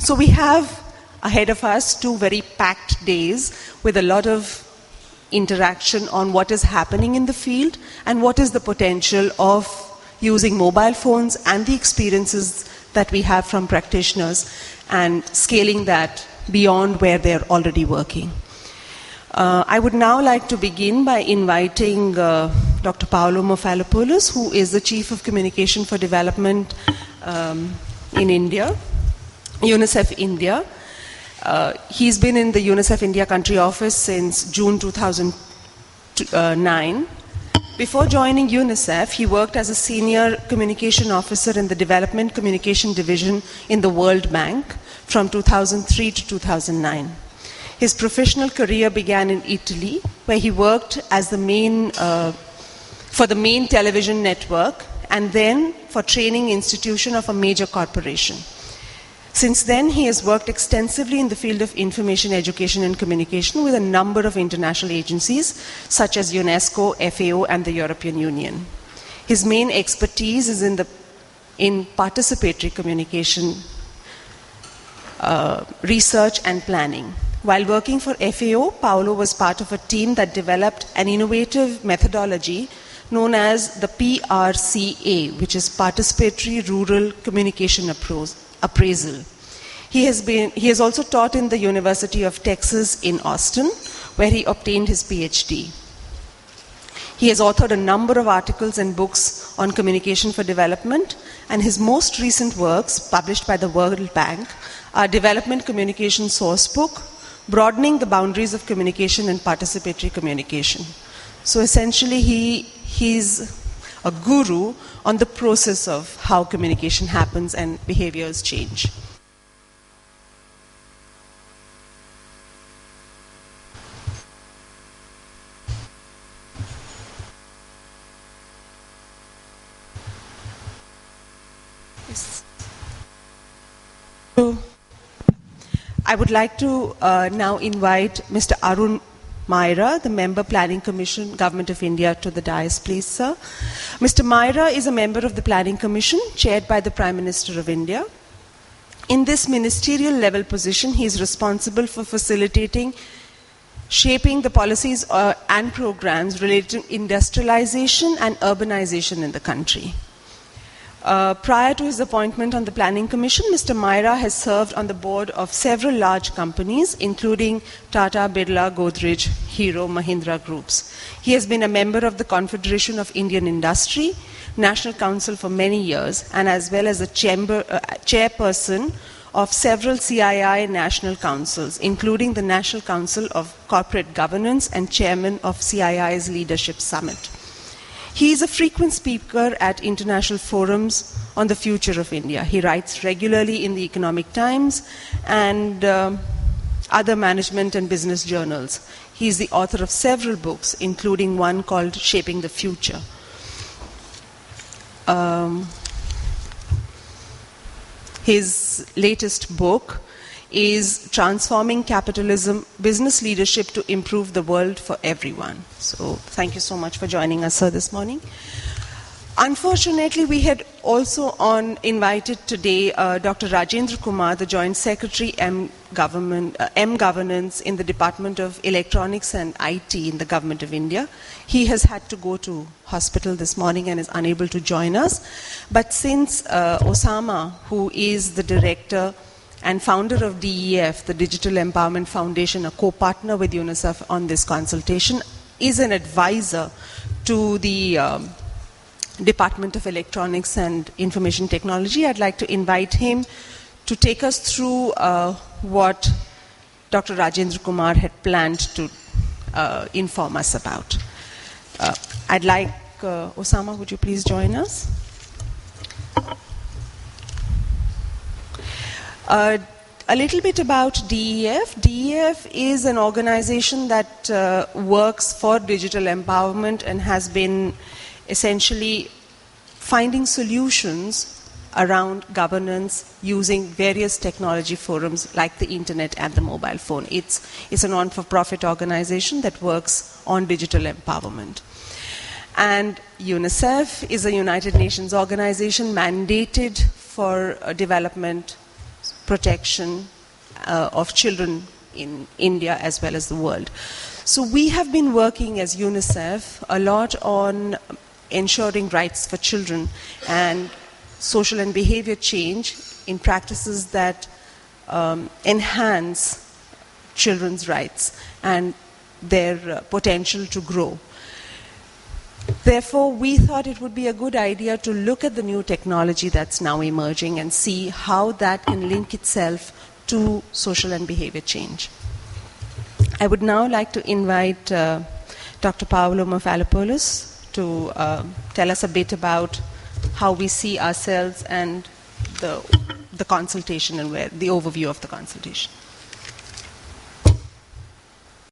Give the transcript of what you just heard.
So we have ahead of us 2 very packed days with a lot of interaction on what is happening in the field and what is the potential of using mobile phones and the experiences that we have from practitioners and scaling that beyond where they're already working. I would now like to begin by inviting Dr. Paolo Mofalopoulos, who is the Chief of Communication for Development in India, UNICEF India. He's been in the UNICEF India country office since June 2009. Before joining UNICEF, he worked as a senior communication officer in the Development Communication Division in the World Bank from 2003 to 2009. His professional career began in Italy, where he worked as for the main television network and then for training institution of a major corporation. Since then, he has worked extensively in the field of information, education, and communication with a number of international agencies, such as UNESCO, FAO, and the European Union. His main expertise is in participatory communication, research, and planning. While working for FAO, Paolo was part of a team that developed an innovative methodology known as the PRCA, which is Participatory Rural Communication Appraisal. He has also taught in the University of Texas in Austin, where he obtained his PhD. He has authored a number of articles and books on communication for development, and his most recent works, published by the World Bank, are Development Communication Sourcebook, Broadening the Boundaries of Communication and Participatory Communication. So essentially, he's a guru on the process of how communication happens and behaviors change. So, I would like to now invite Mr. Arun Maira, the Member Planning Commission, Government of India, to the dais, please, sir. Mr. Maira is a member of the Planning Commission, chaired by the Prime Minister of India. In this ministerial level position, he is responsible for facilitating, shaping the policies and programs related to industrialization and urbanization in the country. Prior to his appointment on the Planning Commission, Mr. Maira has served on the board of several large companies, including Tata, Birla, Godrej, Hero, Mahindra Groups. He has been a member of the Confederation of Indian Industry, National Council for many years, and as well as a chairperson of several CII national councils, including the National Council of Corporate Governance and chairman of CII's Leadership Summit. He is a frequent speaker at international forums on the future of India. He writes regularly in the Economic Times and other management and business journals. He is the author of several books, including one called Shaping the Future. His latest book is Transforming Capitalism, Business Leadership to Improve the World for Everyone. So thank you so much for joining us, sir, this morning. Unfortunately, we had also invited today Dr. Rajendra Kumar, the Joint Secretary M Governance in the Department of Electronics and IT in the Government of India. He has had to go to hospital this morning and is unable to join us. But since Osama, who is the director and founder of DEF, the Digital Empowerment Foundation, a co-partner with UNICEF on this consultation, is an advisor to the Department of Electronics and Information Technology, I'd like to invite him to take us through what Dr. Rajendra Kumar had planned to inform us about. I'd like, Osama, would you please join us? A little bit about DEF. DEF is an organization that works for digital empowerment and has been essentially finding solutions around governance using various technology forums like the internet and the mobile phone. It's a non-for-profit organization that works on digital empowerment. And UNICEF is a United Nations organization mandated for development protection of children in India as well as the world. So we have been working as UNICEF a lot on ensuring rights for children and social and behavior change in practices that enhance children's rights and their potential to grow. Therefore, we thought it would be a good idea to look at the new technology that's now emerging and see how that can link itself to social and behavior change. I would now like to invite Dr. Paolo Mafalopoulos to tell us a bit about how we see ourselves and the consultation and the overview of the consultation.